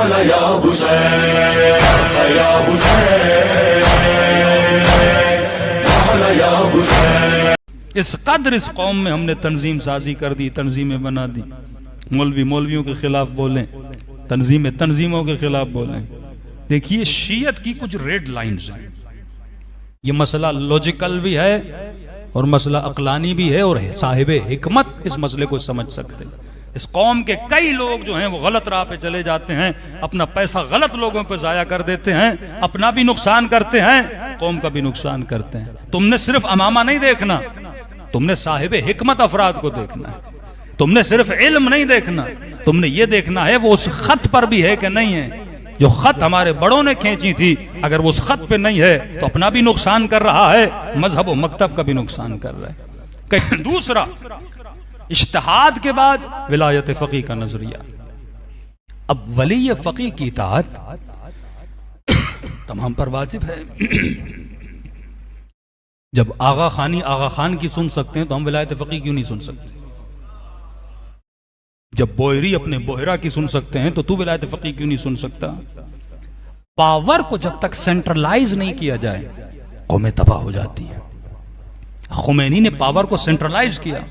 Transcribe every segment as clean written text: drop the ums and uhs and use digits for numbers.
या हुसैन या हुसैन या हुसैन। इस कदर इस कौम में हमने तंजीम साजी कर दी, तंजीमें बना दी। मौलवी मौलवियों के खिलाफ बोलें, तंजीमें तंजीमों के खिलाफ बोलें। देखिए शीयत की कुछ रेड लाइंस हैं। ये मसला लॉजिकल भी है और मसला अक्लानी भी है, और साहिबे हिकमत इस मसले को समझ सकते हैं। इस कौम के कई लोग जो हैं वो गलत राह पे चले जाते हैं, अपना पैसा गलत लोगों पे जाया कर देते हैं, अपना भी नुकसान करते हैं, कौम का भी नुकसान करते हैं। तुमने सिर्फ अमामा नहीं देखना, तुमने साहिबे हिकमत अफराद को देखना है। तुमने सिर्फ इल्म नहीं देखना, तुमने ये देखना है वो उस खत पर भी है कि नहीं है। जो खत हमारे बड़ों ने खींची थी, अगर वो उस खत पे नहीं है तो अपना भी नुकसान कर रहा है, मजहब और मकतब का भी नुकसान कर रहा है। दूसरा, इज्तिहाद के बाद विलायत फकीह का नजरिया। अब वली फकीह की इताअत तमाम पर वाजिब है। जब आगा खान की सुन सकते हैं तो हम विलायत फकीह क्यों नहीं सुन सकते? जब बोहरी अपने बोहरा की सुन सकते हैं तो तू विलायत फकीह क्यों नहीं सुन सकता? पावर को जब तक सेंट्रलाइज नहीं किया जाए कौमें तबाह हो जाती है। खुमैनी ने पावर को सेंट्रलाइज किया।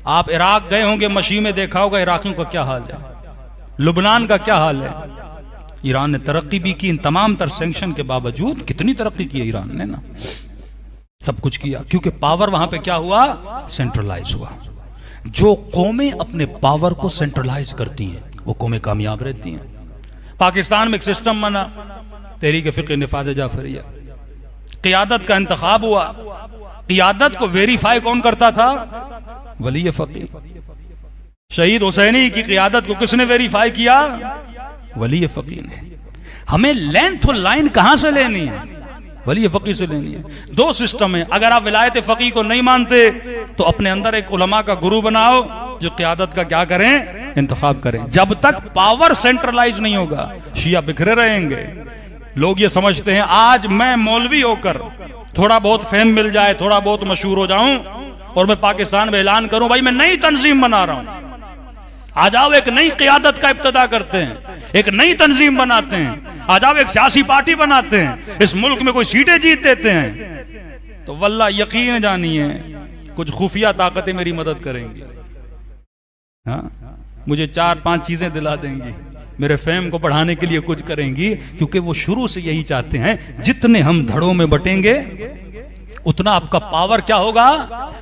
आप इराक गए होंगे, मशी में देखा होगा इराकियों का क्या हाल है, लुबनान का क्या हाल है। ईरान ने तरक्की भी की, इन तमाम तर सैंक्शन के बावजूद कितनी तरक्की की है ईरान ने ना, सब कुछ किया, क्योंकि पावर वहां पे क्या हुआ, सेंट्रलाइज हुआ। जो कौमें अपने पावर को सेंट्रलाइज करती हैं वो कौमें कामयाब रहती हैं। पाकिस्तान में एक सिस्टम बना, तहरीक फिक्र निफाज जाफरिया, क़ियादत का इंतखाब हुआ। क़ियादत को वेरीफाई कौन करता था? वली फकीह। शहीद हुसैनी की क़ियादत को किसने वेरीफाई किया? वली फकीह ने। हमें लेंथ और लाइन कहां से लेनी है? वली फकीह से लेनी है। दो सिस्टम है, अगर आप विलायत फकीह को नहीं मानते तो अपने अंदर एक उलमा का गुरु बनाओ जो क़ियादत का क्या करें, इंतखाब करें। जब तक पावर सेंट्रलाइज नहीं होगा शिया बिखरे रहेंगे। लोग ये समझते हैं आज मैं मौलवी होकर थोड़ा बहुत फेम मिल जाए, थोड़ा बहुत मशहूर हो जाऊं और मैं पाकिस्तान में ऐलान करूं भाई मैं नई तंजीम बना रहा हूं, आ जाओ एक नई क़ियादत का इब्तिदा करते हैं, एक नई तंजीम बनाते हैं, आ जाओ एक सियासी पार्टी बनाते हैं, इस मुल्क में कोई सीटें जीत देते हैं, तो वल्लाह यकीन जानिए कुछ खुफिया ताकतें मेरी मदद करेंगी। हाँ, मुझे 4-5 चीजें दिला देंगी, मेरे फेम को बढ़ाने के लिए कुछ करेंगी, क्योंकि वो शुरू से यही चाहते हैं जितने हम धड़ों में बटेंगे उतना आपका पावर क्या होगा,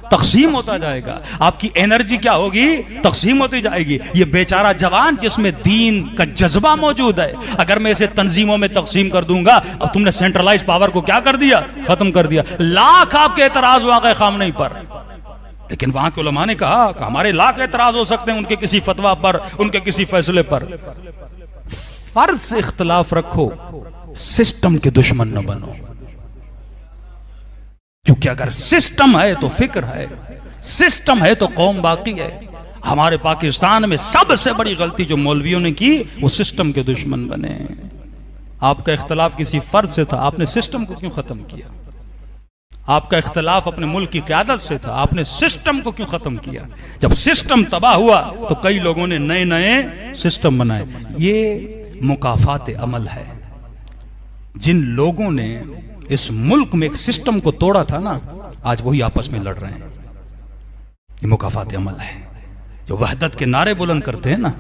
तकसीम होता जाएगा। आपकी एनर्जी क्या होगी, तकसीम होती जाएगी। ये बेचारा जवान जिसमें दीन का जज्बा मौजूद है, अगर मैं इसे तंजीमों में तकसीम कर दूंगा, अब तुमने सेंट्रलाइज पावर को क्या कर दिया, खत्म कर दिया। लाख आपके एतराज हुआ गए खामनेई पर, लेकिन वहां के उलमा ने कहा हमारे लाख एतराज हो सकते हैं उनके किसी फतवा पर, उनके किसी फैसले पर। फर्ज से इख्तलाफ रखो, सिस्टम के दुश्मन न बनो, क्योंकि अगर सिस्टम है तो फिक्र है, सिस्टम है तो कौम बाकी है। हमारे पाकिस्तान में सबसे बड़ी गलती जो मौलवियों ने की वो सिस्टम के दुश्मन बने। आपका इख्तलाफ किसी फर्द से था, आपने सिस्टम को क्यों खत्म किया? आपका इख्तलाफ अपने मुल्क की क़यादत से था, आपने सिस्टम को क्यों खत्म किया? जब सिस्टम तबाह हुआ तो कई लोगों ने नए नए सिस्टम बनाए। ये मुकाफात अमल है। जिन लोगों ने इस मुल्क में एक सिस्टम को तोड़ा था ना, आज वही आपस में लड़ रहे हैं। ये मुकाफात अमल है। जो वहदत के नारे बुलंद करते हैं ना,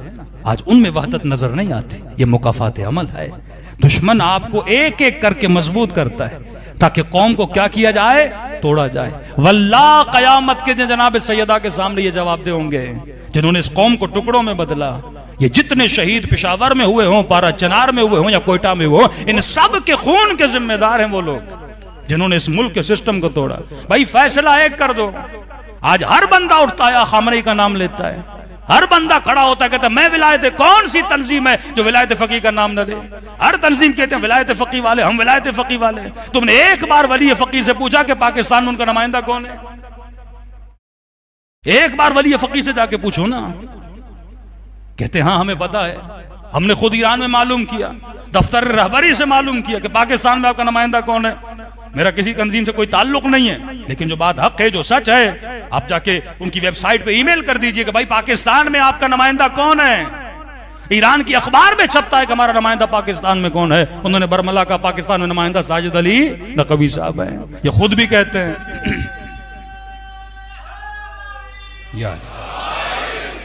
आज उनमें वहदत नजर नहीं आती। ये मुकाफात अमल है। दुश्मन आपको एक एक करके मजबूत करता है ताकि कौम को क्या किया जाए, तोड़ा जाए। वल्लाह कयामत के दिन जनाब सैयदा के सामने ये जवाब होंगे जिन्होंने इस कौम को टुकड़ों में बदला। ये जितने शहीद पेशावर में हुए हों, पारा चनार में हुए हों या कोयटा में हो, इन सब के खून के जिम्मेदार हैं वो लोग जिन्होंने इस मुल्क के सिस्टम को तोड़ा। भाई फैसला एक कर दो। आज हर बंदा उठता है, खामनेई का नाम लेता है, हर बंदा खड़ा होता है, कहता है मैं विलायत, कौन सी तंजीम है जो विलायत फकीह का नाम न ले? हर तंजीम कहते हैं विलायत फकीह वाले, हम विलायत फकीह वाले। तुमने एक बार वली फकीह से पूछा कि पाकिस्तान में उनका नुमाइंदा कौन है? एक बार वली फकीह से जाके पूछो ना। कहते हाँ हमें पता है, हमने खुद ईरान में मालूम किया, दफ्तर रहबरी से मालूम किया कि पाकिस्तान में आपका नुमाइंदा कौन है। मेरा किसी तंजीम से कोई ताल्लुक नहीं है, लेकिन जो बात हक है, जो सच है, आप जाके उनकी वेबसाइट पे ईमेल कर दीजिए कि भाई पाकिस्तान में आपका नुमाइंदा कौन है। ईरान की अखबार में छपता है कि हमारा नुमाइंदा पाकिस्तान में कौन है। उन्होंने बरमला का पाकिस्तान में नुमाइंदा साजिद अली नकवी साहब हैं। ये खुद भी कहते हैं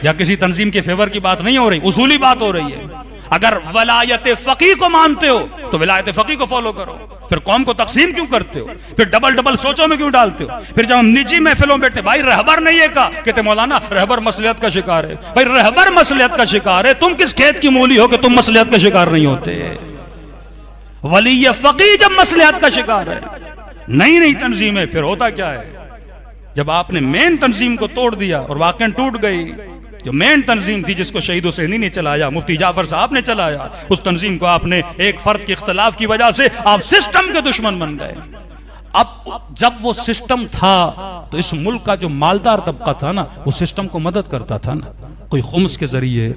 या किसी तंजीम के फेवर की बात नहीं हो रही, उसूली बात हो रही है। अगर वलायत फकी को मानते हो तो वलायत फकी को फॉलो करो, फिर कौम को तकसीम क्यों करते हो, फिर डबल डबल सोचों में क्यों डालते हो। फिर जब हम निजी महफिलों में बैठते, भाई रहबर नहीं है का, कहते मौलाना रहबर मसलियत का शिकार है। भाई रहबर मसलियत का शिकार है, तुम किस खेत की मूली हो कि तुम मसलियत का शिकार नहीं होते। वली फकी जब मसलियत का शिकार है, नई नई तंजीमें, फिर होता क्या है, जब आपने मेन तंजीम को तोड़ दिया और वाकई टूट गई। जो मेन तंजीम थी जिसको शहीद हुसैनी ने चलाया, मुफ्ती जाफर साहब ने चलाया, उस तंजीम को आपने एक फर्द के इख्तलाफ की वजह से आप सिस्टम के दुश्मन बन गए। अब जब वो सिस्टम था तो इस मुल्क का जो मालदार तबका था ना, वो सिस्टम को मदद करता था ना, कोई खुम्स के जरिए,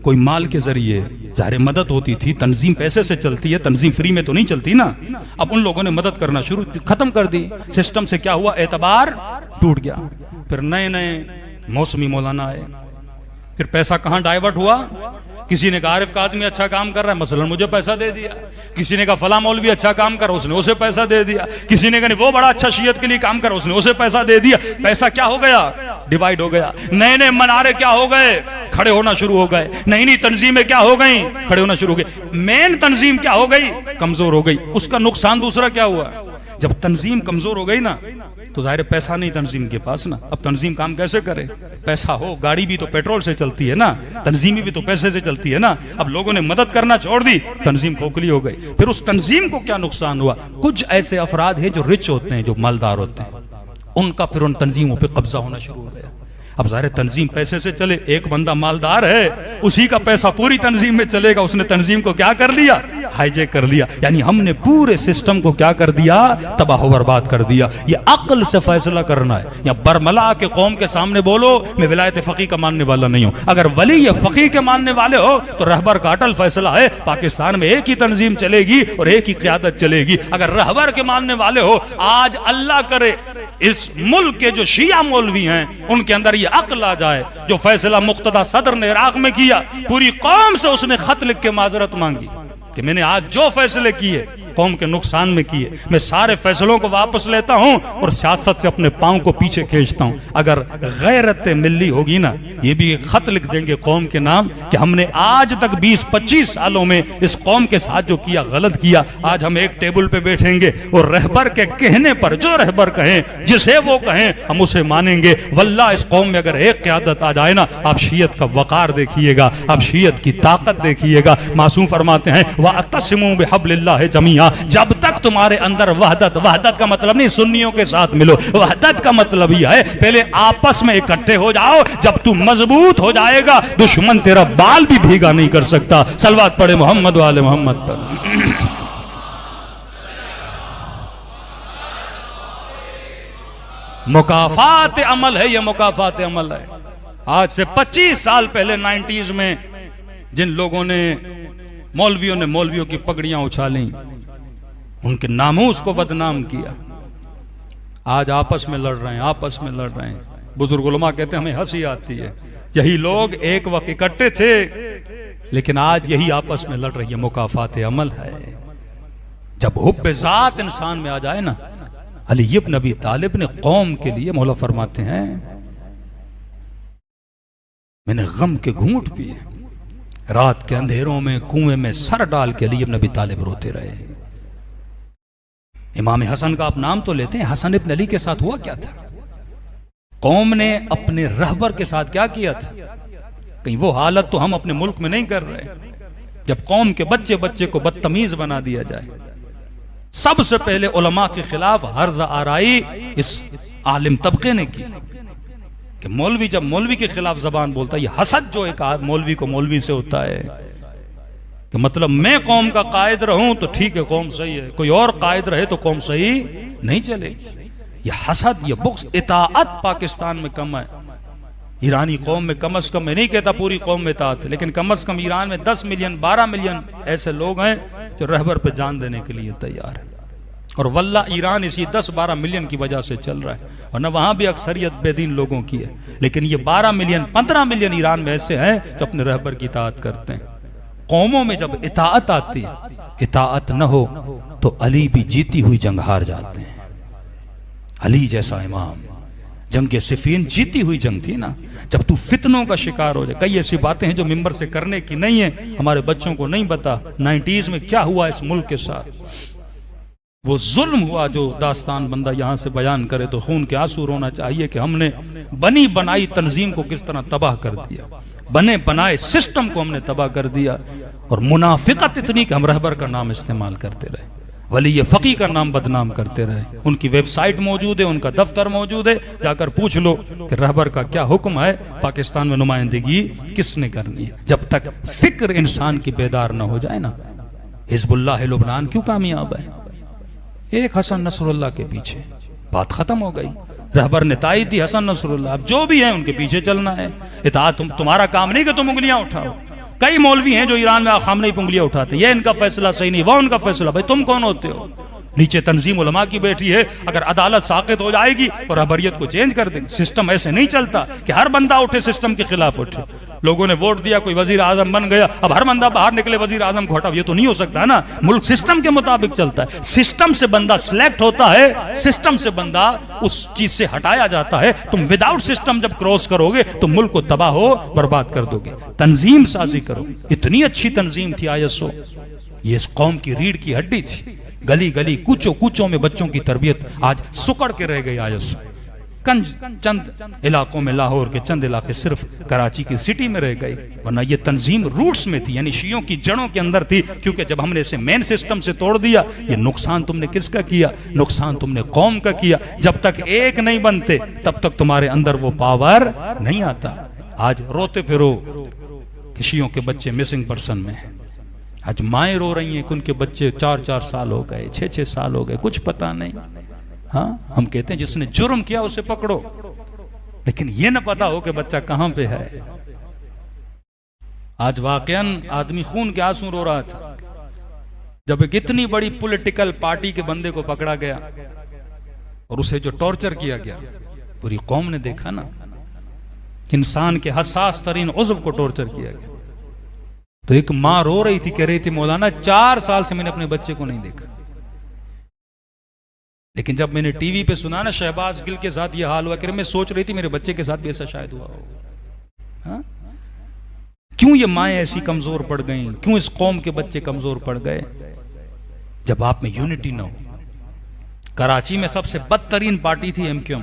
कोई माल के जरिए, ज़ाहिर मदद होती थी। तंजीम पैसे से चलती है, तंजीम फ्री में तो नहीं चलती ना। अब उन लोगों ने मदद करना शुरू, खत्म कर दी। सिस्टम से क्या हुआ, एतबार टूट गया। फिर नए नए मौसमी मौलाना आए, फिर पैसा कहां डाइवर्ट हुआ। किसी ने कहा आरिफ काज़मी अच्छा काम कर रहा है, मसलन मुझे पैसा दे दिया। किसी ने कहा फला मौलवी अच्छा काम कर रहा है, उसने उसे पैसा दे दिया। किसी ने कहा वो बड़ा अच्छा शियत के लिए काम कर रहा है, उसने उसे पैसा दे दिया। पैसा क्या हो गया, डिवाइड हो गया। नए नए मनारे क्या हो गए, खड़े होना शुरू हो गए। नई नई तंजीमें क्या हो गई, खड़े होना शुरू हो गए। मेन तंजीम क्या हो गई, कमजोर हो गई। उसका नुकसान दूसरा क्या हुआ, जब तंजीम कमजोर हो गई ना तो जाहिर पैसा नहीं तंजीम के पास ना। अब तंजीम काम कैसे करे, पैसा हो, गाड़ी भी तो पेट्रोल से चलती है ना, तंजीमी भी तो पैसे से चलती है ना। अब लोगों ने मदद करना छोड़ दी, तंजीम खोखली हो गई। फिर उस तंजीम को क्या नुकसान हुआ, कुछ ऐसे अफराद हैं जो रिच होते हैं, जो मालदार होते हैं, उनका फिर उन तंजीमों पर कब्जा होना शुरू हो गया। अब ज़ाहिर तंजीम पैसे से चले, एक बंदा मालदार है, उसी का पैसा पूरी तंजीम में चलेगा। उसने तंजीम को क्या कर लिया, हाईजैक कर लिया। यानी हमने पूरे सिस्टम को क्या कर दिया, तबाह बर्बाद कर दिया। ये अक्ल से फैसला करना है। या बरमला के कौम के सामने बोलो मैं विलायत फकी का मानने वाला नहीं हूं। अगर वली या फकी के मानने वाले हो तो रहबर का अटल फैसला है, पाकिस्तान में एक ही तंजीम चलेगी और एक ही क़यादत चलेगी। अगर रहबर के मानने वाले हो, आज अल्लाह करे इस मुल्क के जो शिया मौलवी हैं उनके अंदर ये अक्ल आ जाए। जो फैसला मुक्तदा सदर ने इराक में किया, पूरी कौम से उसने खत लिख के माजरत मांगी कि मैंने आज जो फैसले किए कौम के नुकसान में किए, मैं सारे फैसलों को वापस लेता हूं और सियासत से अपने पांव को पीछे खींचता हूं। अगर गैरत मिल्ली होगी ना, ये भी एक खत लिख देंगे कौम के नाम कि हमने आज तक 20-25 सालों में इस कौम के साथ जो किया गलत किया। आज हम एक टेबल पे बैठेंगे और रहबर के कहने पर, जो रहबर कहें, जिसे वो कहें, हम उसे मानेंगे। वल्लाह इस कौम में अगर एक क़यादत आ जाए ना, आप शियत का वकार देखिएगा, आप शियत की ताकत देखिएगा। मासूम फरमाते हैं वअतसिमू बिहब्लिल्लाहि जमीआ, जब तक तुम्हारे अंदर वहदत, वहदत का मतलब नहीं सुन्नियों के साथ मिलो, वहदत का मतलब यह है पहले आपस में इकट्ठे हो जाओ। जब तू मजबूत हो जाएगा, दुश्मन तेरा बाल भी भीगा नहीं कर सकता। सलवात पढ़े मोहम्मद वाले मोहम्मद पर। मुकाफात अमल है, यह मुकाफात अमल है। आज से 25 साल पहले 90s में जिन लोगों ने, मौलवियों की पगड़ियां उछाली, उनके नामूस को बदनाम किया, आज आपस में लड़ रहे हैं, आपस में लड़ रहे हैं। बुजुर्ग उलमा कहते हैं हमें हंसी आती है, यही लोग एक वक्त इकट्ठे थे लेकिन आज यही आपस में लड़ रही है। मुकाफात अमल है। जब हुब्बे ज़ात इंसान में आ जाए ना, अली इब्न अबी तालिब ने कौम के लिए, मौला फरमाते हैं मैंने गम के घूंट पिए, रात के अंधेरों में कुएं में सर डाल के अली इब्न अबी तालिब रोते रहे। इमाम हसन का आप नाम तो लेते हैं, हसन इब्न अली के साथ हुआ क्या था? कौम ने अपने रहबर के साथ क्या किया था? कहीं वो हालत तो हम अपने मुल्क में नहीं कर रहे, जब कौम के बच्चे बच्चे को बदतमीज बना दिया जाए। सबसे पहले उलमा के खिलाफ हर्ज आराई इस आलिम तबके ने की कि मौलवी जब मौलवी के खिलाफ जबान बोलता है, ये हसद जो एक मौलवी को मौलवी से होता है कि मतलब मैं कौम का कायद रहूं तो ठीक है, कौम सही है, कोई और कायद रहे तो कौम सही नहीं चलेगी। ये हसद, ये बुग़्ज़, इताअत पाकिस्तान में कम है। ईरानी कौम में कम अज कम, मैं नहीं कहता पूरी कौम में इताअत है, लेकिन कम अज कम ईरान में 10 मिलियन 12 मिलियन ऐसे लोग हैं जो रहबर पे जान देने के लिए तैयार है। और वल्ला ईरान इसी 10-12 मिलियन की वजह से चल रहा है, और न वहां भी अक्सरियत बेदीन लोगों की है। लेकिन ये 12 मिलियन 15 मिलियन ईरान में ऐसे हैं जो अपने रहबर की इताअत करते हैं। कौमों में जब इताअत आती है, इताअत न हो तो अली भी जीती हुई जंग हार जाते हैं। अली जैसा इमाम, जंग सिफीन जीती हुई जंग थी ना। जब तू फितनों का शिकार हो जाए, कई ऐसी बातें हैं जो मिंबर से करने की नहीं है, हमारे बच्चों को नहीं पता 90s में क्या हुआ इस मुल्क के साथ, वो जुल्म हुआ जो दास्तान बंदा यहां से बयान करे तो खून के आंसू रोना चाहिए कि हमने बनी बनाई तंजीम को किस तरह तबाह कर दिया, बने बनाए सिस्टम को हमने तबाह कर दिया। और मुनाफिकत इतनी कि हम रहबर का नाम इस्तेमाल करते रहे, वली फकी का नाम बदनाम करते रहे। उनकी वेबसाइट मौजूद है, उनका दफ्तर मौजूद है, जाकर पूछ लो कि रहबर का क्या हुक्म है, पाकिस्तान में नुमाइंदगी किसने करनी है। जब तक फिक्र इंसान की बेदार ना हो जाए ना, हिजबुल्लाह लुबनान क्यों कामयाब है? एक हसन नसरुल्लाह के पीछे बात खत्म हो गई। रहबर ने तायद दी हसन नसरुल्लाह, अब जो भी है उनके पीछे चलना है। इताअत तुम्हारा काम नहीं कि तुम उंगलियां उठाओ। कई मौलवी हैं जो ईरान में खामनेई पे उंगलियां उठाते, ये इनका फैसला सही नहीं, वो उनका फैसला। भाई तुम कौन होते हो? नीचे तंजीम उलमा की बैठी है, अगर अदालत साकित हो जाएगी और रहबरियत को चेंज कर देंगे। सिस्टम ऐसे नहीं चलता कि हर बंदा उठे सिस्टम के खिलाफ उठे। लोगों ने वोट दिया, कोई वजीर आजम बन गया, अब हर बंदा बाहर निकले वजीर आजम को हटाओ, ये तो नहीं हो सकता है ना। मुल्क सिस्टम के मुताबिक चलता है, सिस्टम से बंदा सिलेक्ट होता है, सिस्टम से बंदा उस चीज से हटाया जाता है। तुम विदाउट सिस्टम जब क्रॉस करोगे तो मुल्क को तबाह हो बर्बाद कर दोगे। तंजीम साजी करो। इतनी अच्छी तंजीम थी ISO, ये इस कौम की रीढ़ की हड्डी थी। गली गली कूचों कूचों में बच्चों की तरबियत आज सुकड़ के रह गई ISO। चंद इलाकों में, लाहौर के चंद इलाके सिर्फ कराची की सिटी में रह गए, वरना ये तंजीम रूट्स में थी, यानी शियों की जड़ों के अंदर थी। क्योंकि जब हमने इसे मेन सिस्टम से तोड़ दिया, ये नुकसान तुमने किसका किया? नुकसान तुमने कौम का किया। जब तक एक नहीं बनते तब तक तुम्हारे अंदर वो पावर नहीं आता। आज रोते फिरो कि शियों के बच्चे मिसिंग पर्सन में हैं। आज माएँ रो रही हैं कि उनके बच्चे 4-4 साल हो गए, 6-6 साल हो गए, कुछ पता नहीं। हाँ, हम कहते हैं जिसने जुर्म किया उसे पकड़ो, लेकिन ये न पता हो कि बच्चा कहां पे है। आज वाकयान आदमी खून के आंसू रो रहा था जब एक इतनी बड़ी पॉलिटिकल पार्टी के बंदे को पकड़ा गया और उसे जो टॉर्चर किया गया, पूरी कौम ने देखा ना। इंसान के हसास तरीन उज़्व को टॉर्चर किया गया। तो एक मां रो रही थी, कह रही थी मौलाना 4 साल से मैंने अपने बच्चे को नहीं देखा। लेकिन जब मैंने टीवी पे सुना ना शहबाज गिल के साथ ये हाल हुआ, मैं सोच रही थी मेरे बच्चे के साथ भी ऐसा शायद हुआ हो। हाँ? क्यों ये माएँ ऐसी कमजोर पड़ गई? क्यों इस कौम के बच्चे कमजोर पड़ गए? जब आप में यूनिटी ना हो। कराची में सबसे बदतरीन पार्टी थी MQM,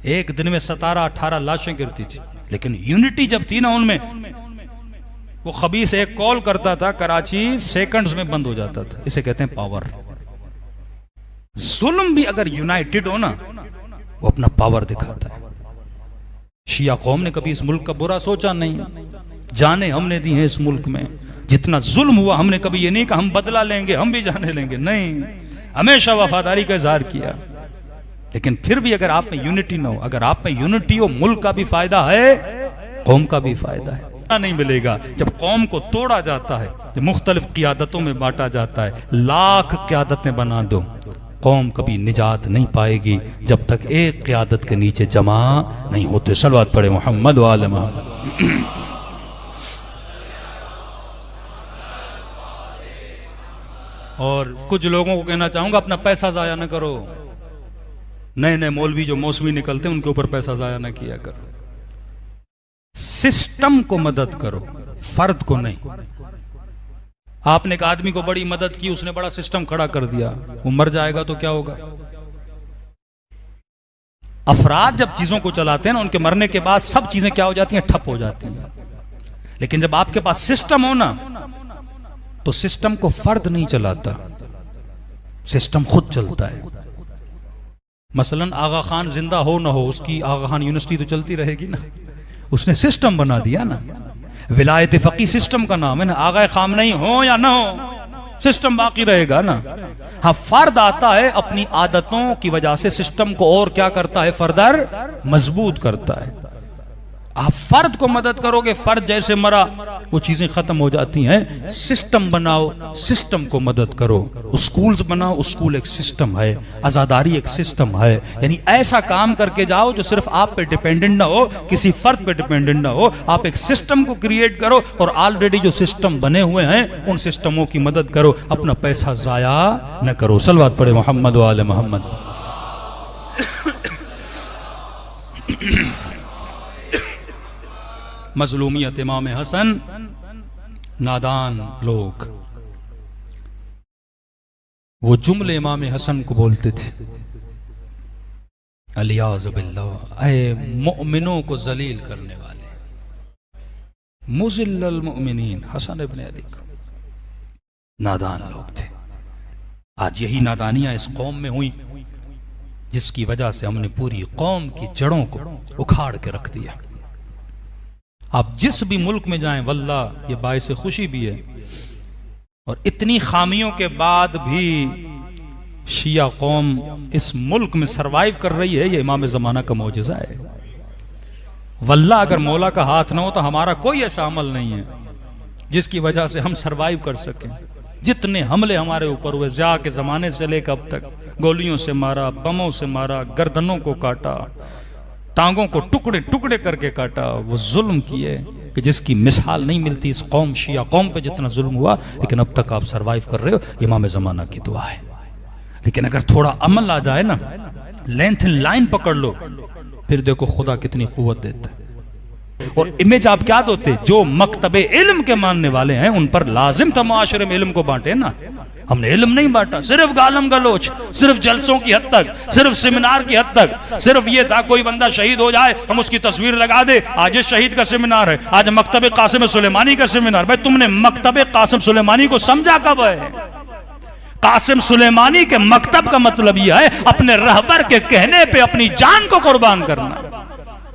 एक दिन में 17-18 लाशें गिरती थी, लेकिन यूनिटी जब थी ना उनमें, वो खबीस एक कॉल करता था, कराची सेकंड्स में बंद हो जाता था। इसे कहते हैं पावर। जुल्म भी अगर यूनाइटेड हो ना, वो अपना पावर दिखाता है। शिया कौम ने कभी इस मुल्क का बुरा सोचा नहीं। जाने हमने दी हैं इस मुल्क में, जितना जुल्म हुआ हमने कभी ये नहीं कहा हम बदला लेंगे, हम भी जाने लेंगे, नहीं, हमेशा वफादारी का इजहार किया। लेकिन फिर भी अगर आप में यूनिटी ना हो, अगर आप में यूनिटी हो, मुल्क का भी फायदा है, कौम का भी फायदा है। नहीं मिलेगा जब कौम को तोड़ा जाता है, जब मुख्तलिफ क़ियादतों में बांटा जाता है। लाख क़ियादतें बना दो, कौम कभी निजात नहीं पाएगी जब तक एक क़ियादत के नीचे जमा नहीं होते। सलवात पढ़े मोहम्मद व आले मोहम्मद। और कुछ लोगों को कहना चाहूंगा, अपना पैसा जाया ना करो। नए नए मौलवी जो मौसमी निकलते हैं उनके ऊपर पैसा जाया ना किया करो। सिस्टम को मदद करो, फर्द को नहीं। आपने एक आदमी को बड़ी मदद की, उसने बड़ा सिस्टम खड़ा कर दिया, वो मर जाएगा तो क्या होगा? अफराद जब चीजों को चलाते हैं ना, उनके मरने के बाद सब चीजें क्या हो जाती हैं? ठप हो जाती हैं। लेकिन जब आपके पास सिस्टम हो ना, तो सिस्टम को फर्द नहीं चलाता, सिस्टम खुद चलता है। मसलन आगा खान जिंदा हो ना हो, उसकी आगा खान यूनिवर्सिटी तो चलती रहेगी ना, उसने सिस्टम बना दिया ना। विलायत फकी सिस्टम का नाम है ना। आगा खामनेई हो या ना हो, सिस्टम बाकी रहेगा ना। हाँ, फर्द आता है अपनी आदतों की वजह से सिस्टम को और क्या करता है? फर्दर मजबूत करता है। आप फर्द को मदद करोगे, फर्द जैसे मरा वो चीजें खत्म हो जाती हैं। सिस्टम बनाओ, सिस्टम को मदद करो। स्कूल्स बनाओ, स्कूल एक सिस्टम है, आजादारी एक सिस्टम है। यानी ऐसा काम करके जाओ जो सिर्फ आप पे डिपेंडेंट ना हो, किसी फर्द पे डिपेंडेंट ना हो। आप एक सिस्टम को क्रिएट करो और ऑलरेडी जो सिस्टम बने हुए हैं उन सिस्टमों की मदद करो। अपना पैसा जाया न करो। सलवात पढ़े मोहम्मद व आले मोहम्मद। मजलूमियत इमाम हसन, नादान लोग वो जुमले इमाम हसन को बोलते थे, अलियाज़ बिल्लाह, ऐ मोमिनों को जलील करने वाले, मुज़िल्लल मोमिनीन, हसन इब्न अली को। नादान लोग थे। आज यही नादानियां इस कौम में हुई जिसकी वजह से हमने पूरी कौम की जड़ों को उखाड़ के रख दिया। आप जिस भी मुल्क में जाएं, वल्लाह ये बाइस खुशी भी है। और इतनी खामियों के बाद भी शिया कौम इस मुल्क में सरवाइव कर रही है, ये इमाम ज़माना का मौजज़ा है। वल्लाह अगर मौला का हाथ ना हो तो हमारा कोई ऐसा अमल नहीं है जिसकी वजह से हम सरवाइव कर सकें। जितने हमले हमारे ऊपर हुए ज़िया के ज़माने से लेकर अब तक, गोलियों से मारा, बमों से मारा, गर्दनों को काटा, टांगों को टुकड़े टुकड़े करके काटा, वो जुल्म किए कि जिसकी मिसाल नहीं मिलती इस कौम, शिया कौम पे जितना जुल्म हुआ। लेकिन अब तक आप सरवाइव कर रहे हो, इमाम ज़माना की दुआ है। लेकिन अगर थोड़ा अमल आ जाए ना, लेंथ इन लाइन पकड़ लो, फिर देखो खुदा कितनी कुव्वत देता है। और इमेज आप क्या दोते? जो मकतबे इल्म के मानने वाले हैं उन पर लाजिम था मुआशरे में इल्म को बांटे ना। हमने इल्म नहीं बांटा, सिर्फ गालम गलोच, सिर्फ जलसों की हद तक, सिर्फ सेमिनार की हद तक। सिर्फ ये था कोई बंदा शहीद हो जाए हम उसकी तस्वीर लगा दे, आज इस शहीद का सेमिनार है, आज मकतबे कासिम सुलेमानी का सेमिनार। भाई तुमने मकतबे कासिम सुलेमानी को समझा कब है? कासिम सुलेमानी के मकतब का मतलब यह है अपने रहबर के कहने पे अपनी जान को कुर्बान करना।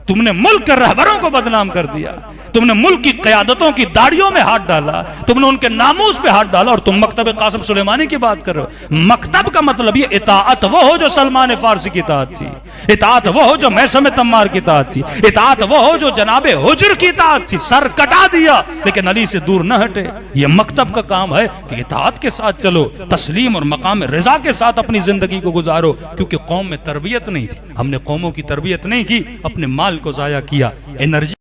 तुमने मुल्क के रहबरों को बदनाम कर दिया, तुमने मुल्क की क़यादतों की दाढ़ियों में हाथ डाला, तुमने उनके नामूस पे हाथ डाला, और तुम मकतब कासिम सुलेमानी की बात कर रहे हो। मकतब का मतलब ये इताअत वो हो जो सलमान फारसी की इताअत थी, इताअत वो हो जो मैसम तम्मार की इताअत थी, इताअत वो हो जो जनाबे हुजर की इताअत थी। सर कटा दिया लेकिन अली से दूर न हटे। ये मकतब का काम है कि इताअत के साथ चलो, तस्लीम और मकाम रिजा के साथ अपनी जिंदगी को गुजारो। क्योंकि कौम में तरबियत नहीं थी, हमने कौमों की तरबियत नहीं की, अपने माल को जाया किया, एनर्जी